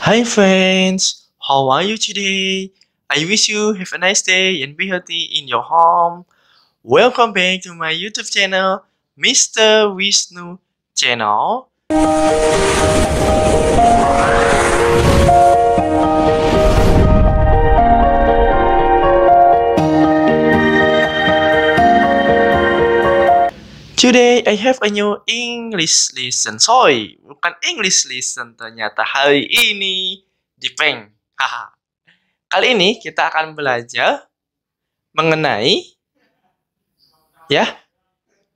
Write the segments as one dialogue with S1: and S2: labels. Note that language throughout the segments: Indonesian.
S1: Hi friends, how are you today? I wish you have a nice day and be healthy in your home. Welcome back to my YouTube channel, Mr. Wisnu channel. Today I have a new English lesson. Sorry, bukan English lesson ternyata hari ini di prank. Haha. Kali ini kita akan belajar mengenai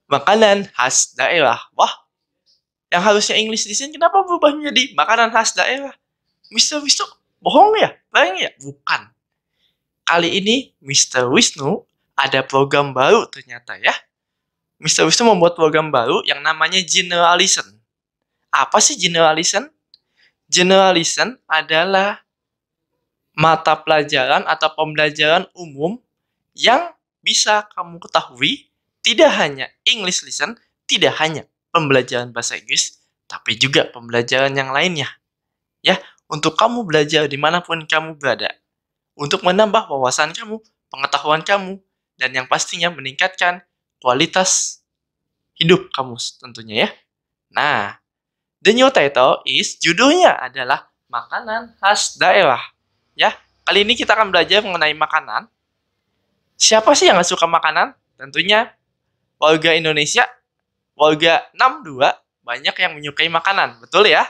S1: makanan khas daerah. Wah, yang harusnya English lesson kenapa berubah menjadi makanan khas daerah? Mister Wisnu bohong ya? Bayang ya? Bukan. Kali ini Mister Wisnu ada program baru ternyata ya. Mister Wisnu membuat program baru yang namanya Generalisten. Apa sih Generalisten? Generalisten adalah mata pelajaran atau pembelajaran umum yang bisa kamu ketahui tidak hanya English lesson, tidak hanya pembelajaran bahasa Inggris, tapi juga pembelajaran yang lainnya. Ya, untuk kamu belajar dimanapun kamu berada. Untuk menambah wawasan kamu, pengetahuan kamu, dan yang pastinya meningkatkan kualitas hidup kamu tentunya ya. Nah, the new title is, judulnya adalah makanan khas daerah. Ya, kali ini kita akan belajar mengenai makanan. Siapa sih yang gak suka makanan? Tentunya warga Indonesia, warga 62, banyak yang menyukai makanan, betul ya?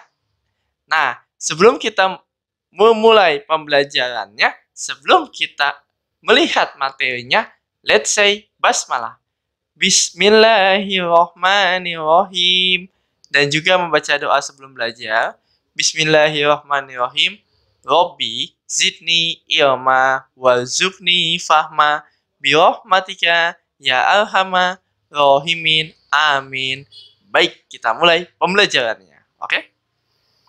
S1: Nah, sebelum kita memulai pembelajarannya, sebelum kita melihat materinya, let's say basmalah. Bismillahirrohmanirrohim. Dan juga membaca doa sebelum belajar. Bismillahirrohmanirrohim. Robbi zidni ilma warzuqni fahma birohmatika ya arhamar rohimin. Amin. Baik, kita mulai pembelajarannya. Oke?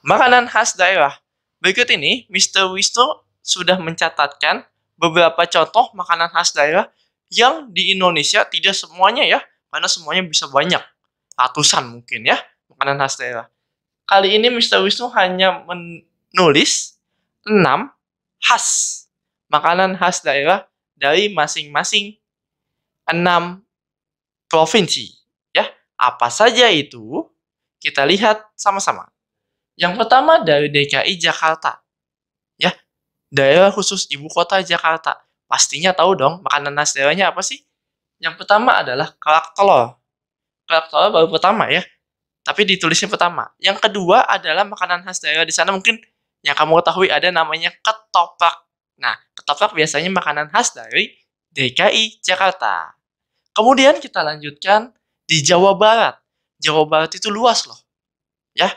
S1: Makanan khas daerah. Berikut ini, Mr. Wisnu sudah mencatatkan beberapa contoh makanan khas daerah yang di Indonesia tidak semuanya ya, karena semuanya bisa banyak. Ratusan mungkin ya, makanan khas daerah. Kali ini Mr. Wisnu hanya menulis 6 khas makanan khas daerah dari masing-masing 6 provinsi. Ya, apa saja itu? Kita lihat sama-sama. Yang pertama dari DKI Jakarta. Ya, daerah khusus ibu kota Jakarta. Pastinya tahu dong makanan khas daerahnya apa sih? Yang pertama adalah kerak telur. Kerak telur baru pertama ya, tapi ditulisnya pertama. Yang kedua adalah makanan khas daerah di sana mungkin yang kamu ketahui ada namanya ketoprak. Nah, ketoprak biasanya makanan khas dari DKI Jakarta. Kemudian kita lanjutkan di Jawa Barat. Jawa Barat itu luas loh. Ya,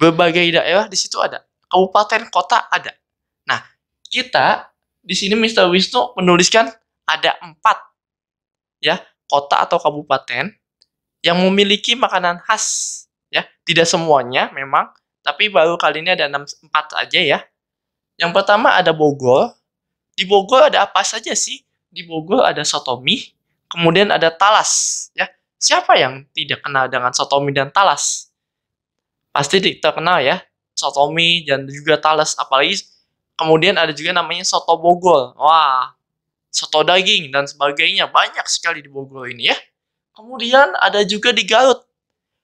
S1: berbagai daerah di situ ada. Kabupaten, kota ada. Nah, kita di sini Mr. Wisnu menuliskan ada 4 ya, kota atau kabupaten yang memiliki makanan khas ya. Tidak semuanya memang, tapi baru kali ini ada 4 aja ya. Yang pertama ada Bogor. Di Bogor ada apa saja sih? Di Bogor ada soto mie, kemudian ada talas ya. Siapa yang tidak kenal dengan soto mie dan talas? Pasti terkenal ya, soto mie dan juga talas, apalagi kemudian ada juga namanya soto Bogor. Wah, soto daging dan sebagainya, banyak sekali di Bogor ini ya. Kemudian ada juga di Garut.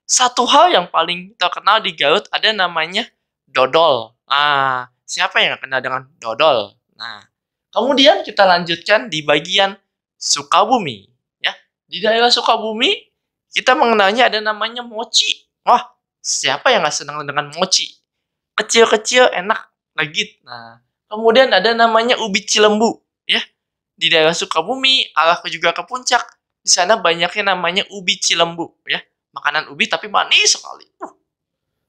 S1: Satu hal yang paling terkenal di Garut ada namanya dodol. Siapa yang kenal dengan dodol? Nah, kemudian kita lanjutkan di bagian Sukabumi. Ya, di daerah Sukabumi kita mengenalnya ada namanya mochi. Wah, siapa yang nggak senang dengan mochi? Kecil-kecil, enak, legit. Nah, kemudian ada namanya ubi cilembu. Ya, di daerah Sukabumi, arah juga ke puncak. Di sana banyaknya namanya ubi cilembu. Ya, makanan ubi tapi manis sekali.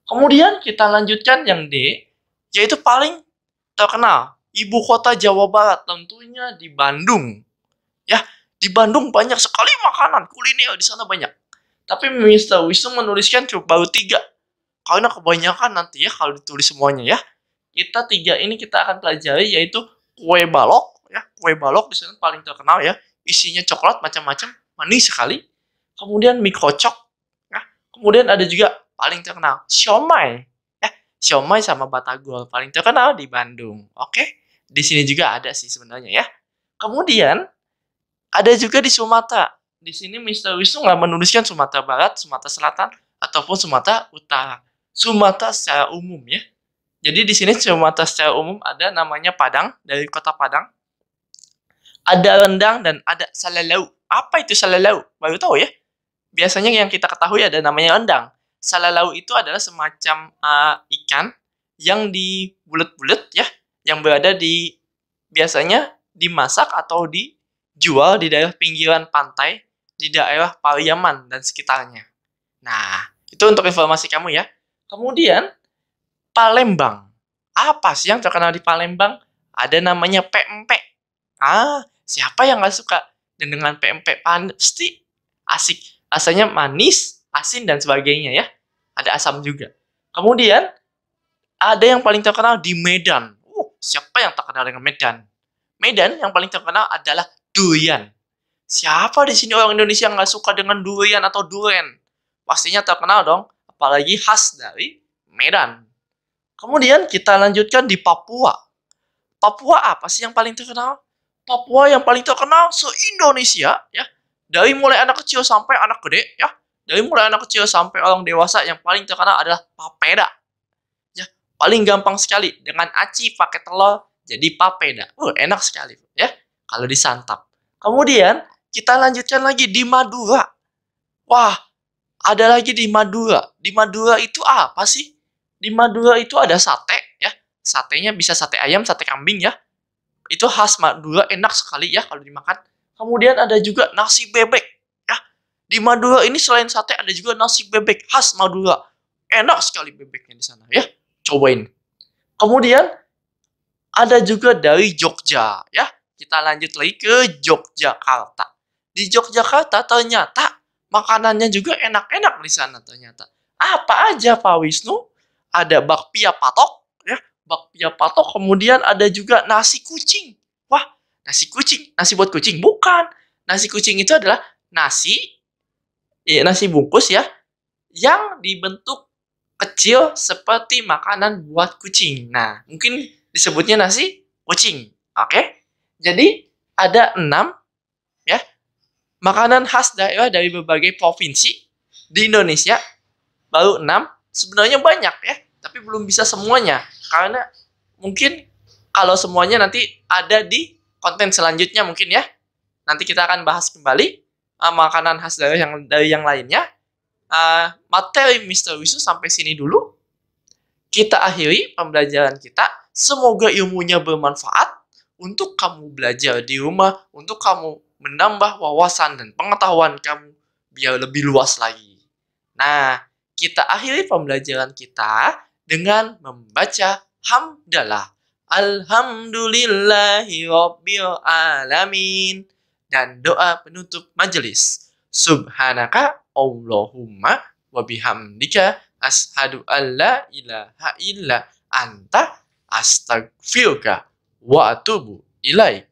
S1: Kemudian kita lanjutkan yang D, yaitu paling terkenal. Ibu kota Jawa Barat, tentunya di Bandung. Ya, di Bandung banyak sekali makanan, kuliner di sana banyak. Tapi Mr. Wisnu menuliskan cuma baru 3. Karena kebanyakan nanti ya kalau ditulis semuanya ya. Kita 3 ini kita akan pelajari yaitu kue balok ya. Kue balok di sana paling terkenal ya. Isinya coklat macam-macam, manis sekali. Kemudian mie kocok ya. Kemudian ada juga paling terkenal siomay ya. siomay sama batagor. Paling terkenal di Bandung. Oke. Di sini juga ada sih sebenarnya ya. Kemudian ada juga di Sumatera. Di sini Mister Wisnu nggak menuliskan Sumatera Barat, Sumatera Selatan, ataupun Sumatera Utara. Sumatera secara umum ya. Jadi di sini Sumatera secara umum ada namanya Padang, dari kota Padang. Ada rendang dan ada salalau. Apa itu salalau? Baru tahu ya. Biasanya yang kita ketahui ada namanya rendang. Salalau itu adalah semacam ikan yang dibulet-bulet ya, yang berada di biasanya dimasak atau dijual di daerah pinggiran pantai, di daerah Pariaman dan sekitarnya. Nah, itu untuk informasi kamu ya. Kemudian Palembang. Apa sih yang terkenal di Palembang? Ada namanya pempek. Siapa yang nggak suka dengan pempek? Pasti asik. Rasanya manis, asin, dan sebagainya ya. Ada asam juga. Kemudian, ada yang paling terkenal di Medan. Siapa yang terkenal dengan Medan? Medan yang paling terkenal adalah durian. Siapa di sini orang Indonesia nggak suka dengan durian atau duren? Pastinya terkenal dong. Apalagi khas dari Medan. Kemudian kita lanjutkan di Papua. Papua apa sih yang paling terkenal? Papua yang paling terkenal se-Indonesia ya. Dari mulai anak kecil sampai anak gede ya. Dari mulai anak kecil sampai orang dewasa yang paling terkenal adalah papeda. Ya, paling gampang sekali dengan aci pakai telur jadi papeda. Enak sekali ya kalau disantap. Kemudian kita lanjutkan lagi di Madura. Wah, ada lagi di Madura. Di Madura itu apa sih? Di Madura itu ada sate ya. Satenya bisa sate ayam, sate kambing ya. Itu khas Madura, enak sekali ya kalau dimakan. Kemudian ada juga nasi bebek ya. Di Madura ini selain sate ada juga nasi bebek khas Madura. Enak sekali bebeknya di sana ya. Cobain. Kemudian ada juga dari Jogja ya. Kita lanjut lagi ke Yogyakarta. Di Yogyakarta ternyata makanannya juga enak-enak di sana ternyata. Apa aja Pak Wisnu? Ada bakpia patok ya, bakpia patok. Kemudian ada juga nasi kucing. Wah, nasi kucing, nasi buat kucing? Bukan. Nasi kucing itu adalah nasi bungkus ya, yang dibentuk kecil seperti makanan buat kucing. Nah, mungkin disebutnya nasi kucing. Oke? Jadi ada 6 ya makanan khas daerah dari berbagai provinsi di Indonesia. Baru 6. Sebenarnya banyak ya, tapi belum bisa semuanya. Karena mungkin kalau semuanya nanti ada di konten selanjutnya mungkin ya. Nanti kita akan bahas kembali makanan khas dari yang lainnya. Materi Mister Wisnu sampai sini dulu. Kita akhiri pembelajaran kita. Semoga ilmunya bermanfaat untuk kamu belajar di rumah, untuk kamu menambah wawasan dan pengetahuan kamu biar lebih luas lagi. Nah, kita akhiri pembelajaran kita dengan membaca hamdalah. Alhamdulillahi Rabbil Alamin. Dan doa penutup majelis. Subhanaka Allahumma wa bihamdika ashadu an la ilaha illa anta astaghfiruka wa atubu ilaik.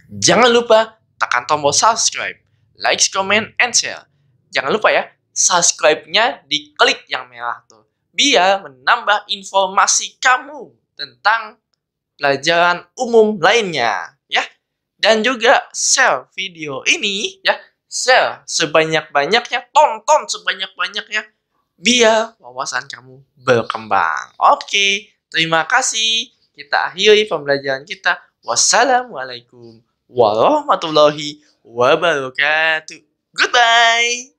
S1: Jangan lupa tekan tombol subscribe, like, comment, and share. Jangan lupa ya, subscribe-nya diklik yang merah tuh, biar menambah informasi kamu tentang pelajaran umum lainnya ya. Dan juga share video ini ya, share sebanyak-banyaknya, tonton sebanyak-banyaknya biar wawasan kamu berkembang. Oke, terima kasih. Kita akhiri pembelajaran kita. Wassalamualaikum warahmatullahi wabarakatuh. Goodbye.